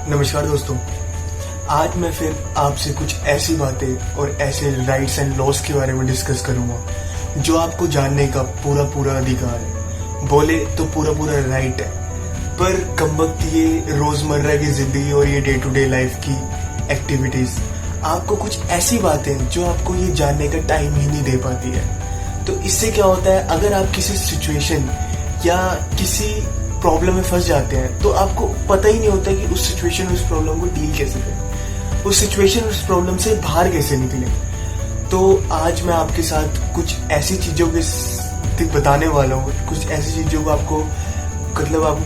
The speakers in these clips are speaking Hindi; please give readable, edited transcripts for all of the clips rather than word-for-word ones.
नमस्कार दोस्तों, आज मैं फिर आपसे कुछ ऐसी बातें और ऐसे राइट्स एंड लॉस के बारे में डिस्कस करूंगा जो आपको जानने का पूरा पूरा अधिकार है। बोले तो पूरा पूरा राइट है, पर कमबख्त ये रोजमर्रा की जिंदगी और ये डे टू डे लाइफ की एक्टिविटीज आपको कुछ ऐसी बातें जो आपको ये जानने का टाइम ही नहीं दे पाती है। तो इससे क्या होता है, अगर आप किसी सिचुएशन या किसी प्रॉब्लम में फंस जाते हैं तो आपको पता ही नहीं होता कि उस सिचुएशन उस प्रॉब्लम को डील कैसे करें, उस सिचुएशन उस प्रॉब्लम से बाहर कैसे निकले। तो आज मैं आपके साथ कुछ ऐसी चीज़ों के बताने वाला हूँ, कुछ ऐसी चीज़ों को आपको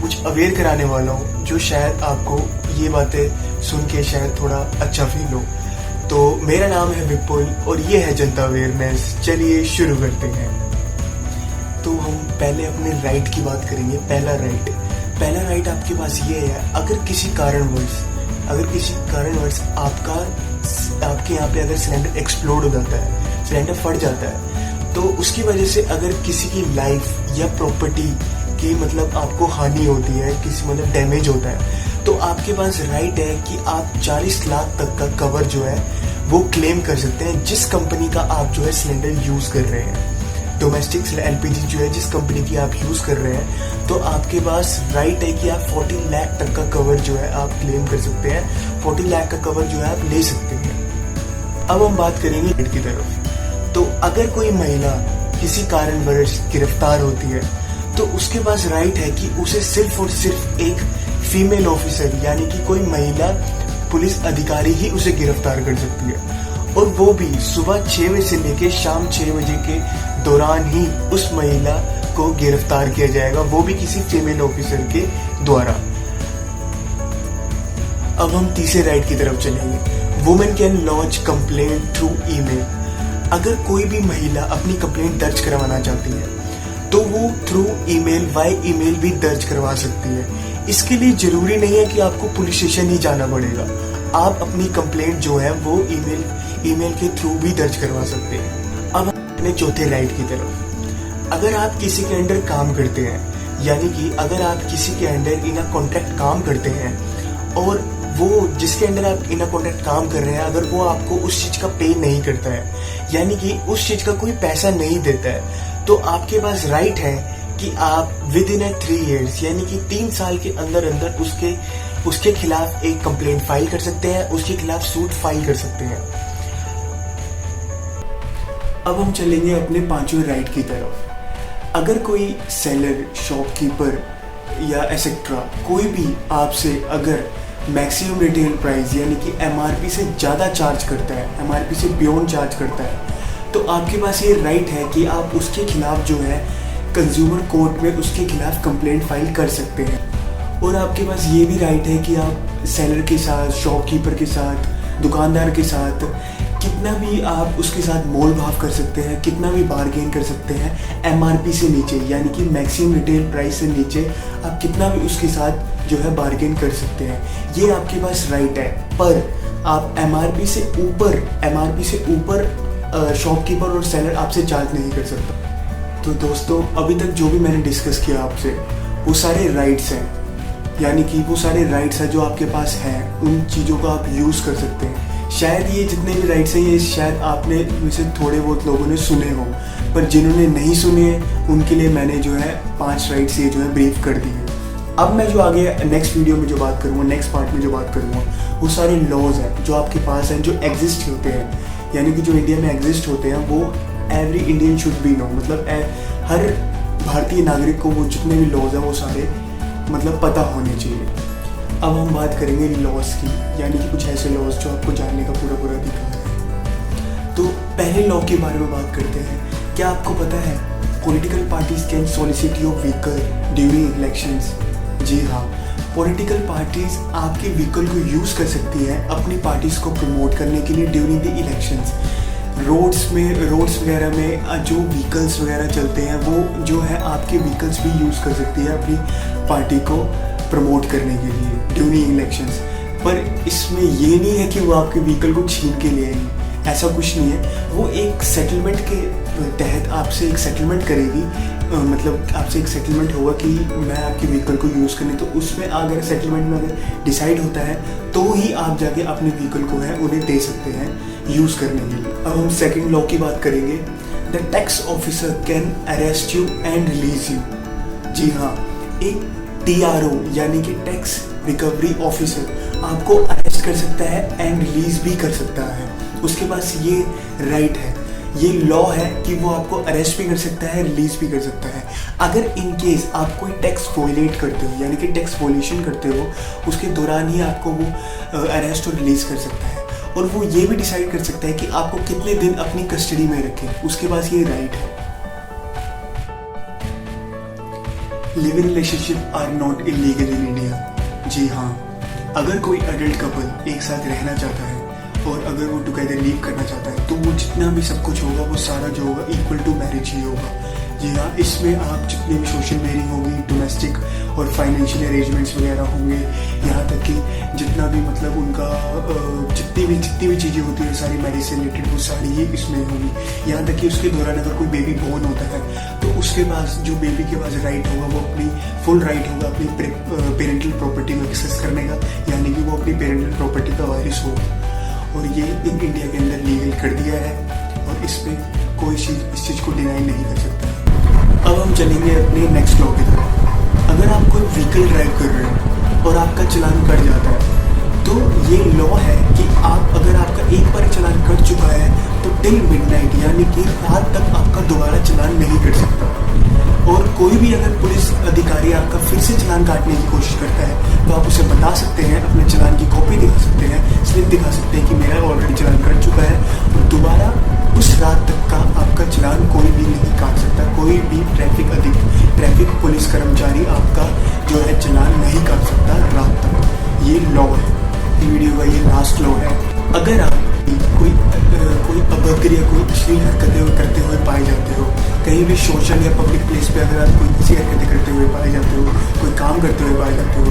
कुछ अवेयर कराने वाला हूँ जो शायद आपको ये बातें सुन के शायद थोड़ा अच्छा फील हो। तो मेरा नाम है विपुल और ये है जनता अवेयरनेस। चलिए शुरू करते हैं। तो हम पहले अपने राइट की बात करेंगे। पहला राइट आपके पास ये है, अगर किसी कारणवश आपके यहाँ पे अगर सिलेंडर एक्सप्लोड हो जाता है, सिलेंडर फट जाता है, तो उसकी वजह से अगर किसी की लाइफ या प्रॉपर्टी की आपको हानि होती है, किसी डैमेज होता है, तो आपके पास राइट है कि आप 40 लाख तक का कवर जो है वो क्लेम कर सकते हैं जिस कंपनी का आप जो है सिलेंडर यूज कर रहे हैं। डोमेस्टिक एलपीजी जो है जिस कंपनी की आप यूज कर रहे हैं, तो आपके पास राइट है कि आप 40 लाख तक का कवर जो है आप क्लेम कर सकते हैं। 40 लाख का कवर जो है आप ले सकते हैं। अब हम बात करेंगे राइट की तरफ। तो अगर कोई महिला किसी कारणवश गिरफ्तार होती है तो उसके पास राइट है कि उसे सिर्फ और सिर्फ एक फीमेल ऑफिसर यानी कि कोई महिला पुलिस अधिकारी ही उसे गिरफ्तार कर सकती है, और वो भी सुबह 6 बजे से लेकर शाम 6 बजे के दौरान ही उस महिला को गिरफ्तार किया जाएगा, वो भी किसी फीमेल ऑफिसर के द्वारा। अब हम तीसरे राइट की तरफ चलेंगे। Women can launch complaint through email. अगर कोई भी महिला अपनी कंप्लेंट दर्ज करवाना चाहती है तो वो थ्रू ईमेल ईमेल भी दर्ज करवा सकती है। इसके लिए जरूरी नहीं है कि आपको पुलिस स्टेशन ही जाना पड़ेगा, आप अपनी कंप्लेंट जो है वो ईमेल के थ्रू भी दर्ज करवा सकते हैं। अब अपने चौथे राइट की तरफ। अगर आप किसी के अंडर काम करते हैं, यानी कि अगर आप किसी के अंडर इन कॉन्ट्रैक्ट काम करते हैं और वो जिसके अंडर आप इन कॉन्ट्रैक्ट काम कर रहे हैं, अगर वो आपको उस चीज का पे नहीं करता है, यानी कि उस चीज का कोई पैसा नहीं देता है, तो आपके पास राइट है कि आप विद इन 3 years यानी कि 3 साल के अंदर अंदर उसके खिलाफ एक कंप्लेंट फाइल कर सकते हैं, उसके खिलाफ सूट फाइल कर सकते हैं। अब हम चलेंगे अपने 5वें राइट की तरफ। अगर कोई सेलर, शॉपकीपर या एक्सेट्रा कोई भी आपसे अगर मैक्सिमम रिटेल प्राइस यानी कि एमआरपी से ज़्यादा चार्ज करता है, एमआरपी से बियॉन्ड चार्ज करता है, तो आपके पास ये राइट है कि आप उसके खिलाफ जो है कंज्यूमर कोर्ट में उसके खिलाफ कंप्लेंट फाइल कर सकते हैं। और आपके पास ये भी राइट है कि आप सेलर के साथ, शॉपकीपर के साथ, दुकानदार के साथ कितना भी आप उसके साथ मोल भाव कर सकते हैं, कितना भी बार्गेन कर सकते हैं एमआरपी से नीचे, यानी कि मैक्सिमम रिटेल प्राइस से नीचे आप कितना भी उसके साथ जो है बार्गेन कर सकते हैं। ये आपके पास राइट है, पर आप एमआरपी से ऊपर शॉपकीपर और सेलर आपसे चार्ज नहीं कर सकता। तो दोस्तों, अभी तक जो भी मैंने डिस्कस किया आपसे वो सारे राइट्स हैं, यानी कि वो सारे राइट्स हैं जो आपके पास हैं, उन चीज़ों को आप यूज़ कर सकते हैं। शायद ये जितने भी राइट्स हैं ये शायद आपने में से थोड़े बहुत लोगों ने सुने हों, पर जिन्होंने नहीं सुने उनके लिए मैंने जो है 5 राइट्स ये जो है ब्रीफ कर दी है। अब मैं जो आगे नेक्स्ट वीडियो में जो बात करूँगा, नेक्स्ट पार्ट में जो बात करूँगा, वो सारे लॉज हैं जो आपके पास हैं, जो एग्जिस्ट होते हैं, यानी कि जो इंडिया में एग्जिस्ट होते हैं, वो every Indian should be know, हर भारतीय नागरिक को वो जितने भी लॉज हैं वो सारे पता होने चाहिए। अब हम बात करेंगे लॉज की, यानी कि कुछ ऐसे लॉज जो आपको जानने का पूरा अधिकार है। तो पहले लॉ के बारे में बात करते हैं। क्या आपको पता है political parties can solicit your vehicle during elections? जी हाँ, पॉलिटिकल पार्टीज आपके व्हीकल को यूज़ कर सकती है अपनी पार्टीज को प्रमोट करने के लिए ड्यूरिंग द इलेक्शंस। रोड्स वगैरह में जो व्हीकल्स वगैरह चलते हैं वो जो है आपके व्हीकल्स भी यूज़ कर सकती है अपनी पार्टी को प्रमोट करने के लिए ड्यूरिंग इलेक्शंस। पर इसमें ये नहीं है कि वो आपके व्हीकल को छीन के लिए आएगी, ऐसा कुछ नहीं है। वो एक सेटलमेंट के तहत आपसे एक सेटलमेंट करेगी मतलब आपसे एक सेटलमेंट होगा कि मैं आपकी व्हीकल को यूज़ करने, तो उसमें अगर सेटलमेंट में अगर डिसाइड होता है तो ही आप जाके अपने व्हीकल को है उन्हें दे सकते हैं यूज़ करने के लिए। अब हम सेकंड लॉ की बात करेंगे। The tax officer can arrest you and release you. जी हाँ, एक TRO यानी कि टैक्स रिकवरी ऑफिसर आपको अरेस्ट कर सकता है एंड रिलीज भी कर सकता है। उसके पास ये राइट है, ये लॉ है कि वो आपको अरेस्ट भी कर सकता है, रिलीज भी कर सकता है। अगर इन केस आप कोई टैक्स वोलेट करते हो यानी कि टैक्स वोलेशन करते हो, उसके दौरान ही आपको वो अरेस्ट और रिलीज कर सकता है। और वो ये भी डिसाइड कर सकता है कि आपको कितने दिन अपनी कस्टडी में रखें, उसके पास ये राइट है। Live in relationship are not illegal in India. जी हाँ, अगर कोई अडल्ट कपल एक साथ रहना चाहता है और अगर वो टुगेदर लीव करना चाहता है तो वो जितना भी सब कुछ होगा वो सारा जो होगा इक्वल टू मैरिज ही होगा। जी हाँ, इसमें आप जितने भी सोशल मेरिंग होगी, डोमेस्टिक और फाइनेंशियल अरेंजमेंट्स वगैरह होंगे, यहाँ तक कि जितना भी मतलब उनका जितनी भी चीज़ें होती है सारी मैरिज से रिलेटेड वो सारी ही इसमें होगी। यहाँ तक कि उसके दौरान अगर कोई बेबी बोर्न होता है तो उसके पास जो बेबी के पास राइट होगा वो अपनी फुल राइट होगा अपनी पेरेंटल प्रॉपर्टी को एक्सेस करने का, यानी कि वो अपनी पेरेंटल प्रॉपर्टी का वारिस होगा। और ये इन इंडिया के अंदर लीगल कर दिया है और इस पर कोई इस चीज़ को डिनाई नहीं कर सकता। अब हम चलेंगे अपने नेक्स्ट लॉ की तरफ। अगर आप कोई व्हीकल ड्राइव कर रहे हो और आपका चालान कट जाता है तो ये लॉ है कि आप अगर आपका एक बार चालान कट चुका है तो टिल मिडनाइट यानी कि रात तक आपका दोबारा चालान नहीं कट सकता। और कोई भी अगर पुलिस अधिकारी आपका फिर से चालान काटने की कोशिश करता है तो आप उसे बता सकते हैं, अपने चालान की कॉपी दिखा सकते हैं, स्लिप दिखा सकते हैं कि मेरा ऑलरेडी चालान कट चुका है, और दोबारा उस रात तक का आपका चालान कोई भी नहीं काट सकता। कोई भी ट्रैफिक पुलिस कर्मचारी आपका जो है चालान नहीं काट सकता रात तक। ये लॉ है, वीडियो का ये लास्ट लॉ है। अगर आप कोई अभद्र या कोई अश्लील हरकतें करते हुए पाए जाते हो, कहीं भी सोशल या पब्लिक प्लेस पे अगर आप कोई ऐसी हरकतें करते हुए पाए जाते हो, कोई काम करते हुए पाए जाते हो,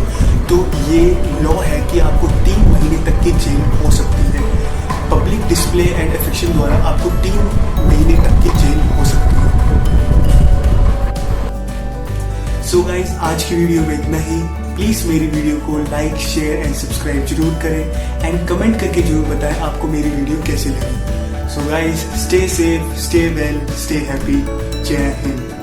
तो ये लॉ है कि आपको 3 महीने तक की जेल हो सकती है। पब्लिक डिस्प्ले एंड एफेक्शन द्वारा आपको 3 महीने तक की जेल हो सकती है। सो गाइज, आज की वीडियो में इतना ही। प्लीज़ मेरी वीडियो को लाइक, शेयर एंड सब्सक्राइब जरूर करें एंड कमेंट करके जरूर बताएं आपको मेरी वीडियो कैसी लगी। So guys, stay safe, stay well, stay happy. जय हिंद।